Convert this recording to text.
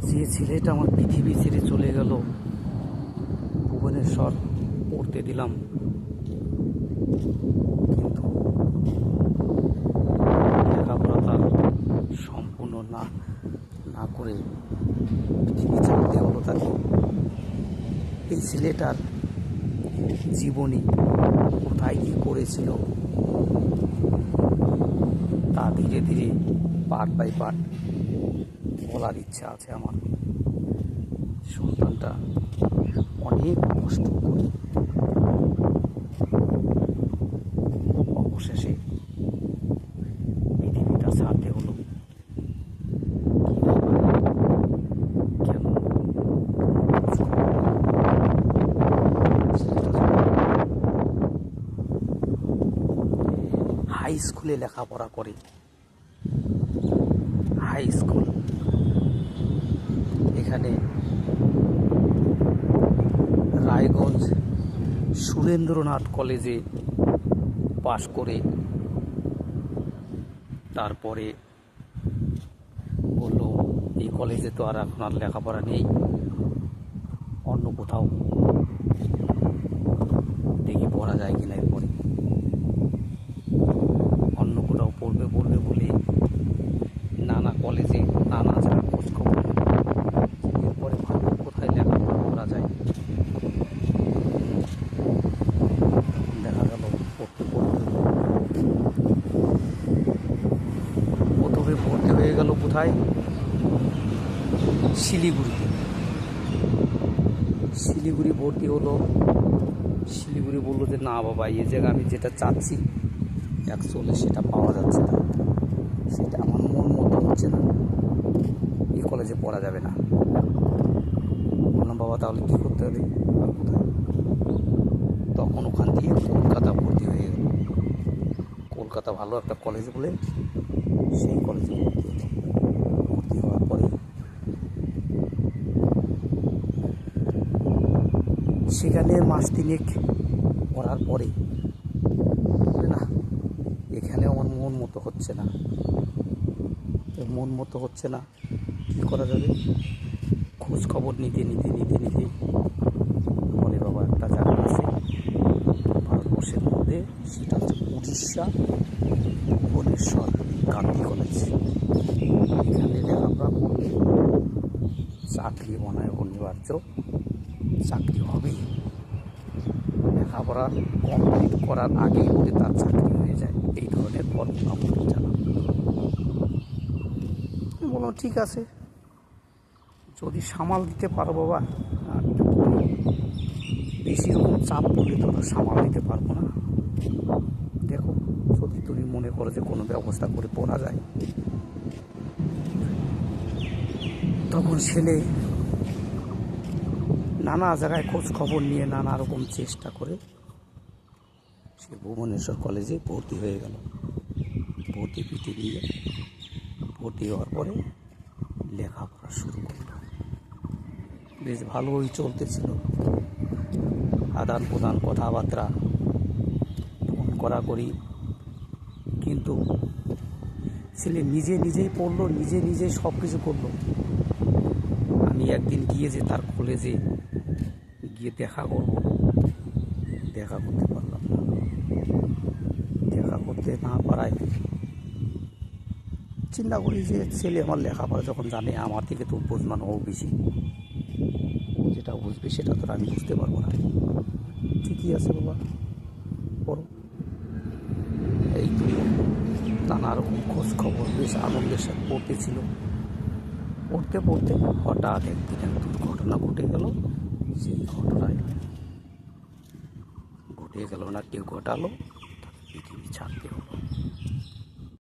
যে ছেলেটা আমার পৃথিবী ছেড়ে চলে গেল, ভুবনেশ্বর পড়তে দিলাম, কিন্তু লেখাপড়া তার সম্পূর্ণ না না করে পৃথিবী ছাড়তে হলো তাকে। এই ছেলেটার জীবনী কোথায় কী করেছিল তা ধীরে ধীরে পার্ট বাই পার্ট বলার ইচ্ছা আছে আমার। সন্তানটা অনেক কষ্ট করে অবশেষে পৃথিবীটা ছাড়তে হলো। কেন? হাই স্কুলে লেখাপড়া করে, হাই স্কুল এখানে রায়গঞ্জ সুরেন্দ্রনাথ কলেজে পাশ করে তারপরে বললো এই কলেজে তো আর এখন আর লেখাপড়া নেই, অন্য কোথাও দেখি পড়া যায় কিনা। এরপরে অন্য কোথাও পড়বে বলে নানা কলেজে নানা জায়গায় খোঁজ খবর, এরপরে ভালো কোথায় লেখাপড়া করা যায়। দেখা গেল প্রথমে ভর্তি হয়ে গেল কোথায়? শিলিগুড়ি ভর্তি হলো। শিলিগুড়ি বললো যে না বাবা, এই জায়গায় আমি যেটা চাচ্ছি অ্যাকচুয়ালি সেটা পাওয়া যাচ্ছে না, সেটা আমার মন মতো হচ্ছে না, এই কলেজে পড়া যাবে না। বললাম বাবা তাহলে কী করতে হবে? কোথায়? তখন ওখান দিয়ে কলকাতা ভর্তি হয়ে গেল। কলকাতা ভালো একটা কলেজ বলে সেই কলেজে ভর্তি হওয়ার পরে সেখানে মাস তিনেক পড়ার পরে না, এখানে আমার মন মতো হচ্ছে না, কী করা যাবে? খোঁজ খবর নিতে বলে বাবা একটা জায়গা আছে ভারতবর্ষের মধ্যে, সেটা হচ্ছে উড়িষ্যা ভুবনেশ্বর গান্ধী কলেজ। এখানে লেখাপড়া করলে চাকরি অনিবার্য, চাকরি হবেই। লেখাপড়া কমপ্লিট করার আগেই বলে তার চাকরি হয়ে যায়, এই ধরনের ফর্মুলা আমাকে জানান। বললাম ঠিক আছে, যদি সামাল দিতে পারো বাবা আমি তো করি, বেশি রকম চাপ পড়লে তো সামাল দিতে পারবো না। দেখো যদি তুমি মনে করো যে কোনো ব্যবস্থা করে পড়া যায়। তখন ছেলে নানা জায়গায় খোঁজ খবর নিয়ে নানা রকম চেষ্টা করে সে ভুবনেশ্বর কলেজে ভর্তি হয়ে গেল। ভর্তি হওয়ার পরে লেখাপড়া শুরু করলো। বেশ ভালোই চলতেছিল, আদান প্রদান, কথাবার্তা, ফোন করি, কিন্তু ছেলে নিজেই পড়লো, নিজেই সব কিছু করলো। আমি একদিন গিয়ে যে তার কলেজে গিয়ে দেখা করতে পারলাম না। দেখা করতে না পারায় চিন্তা করি যে ছেলে আমার লেখাপড়া যখন জানে, আমার থেকে তো বুঝমান ও বেশি, যেটা বুঝবে সেটা তো আমি বুঝতে পারবো না। ঠিকই আছে বাবা পড়ো। এই তো নানা রকম খোঁজ খবর বেশ আনন্দের সাথে পড়তেছিল। পড়তে হঠাৎ একদিন এক দুর্ঘটনা ঘটে গেল। সেই ঘটনায় ঘটে গেল না, কেউ ঘটালো, পৃথিবী ছাড়তে হলো।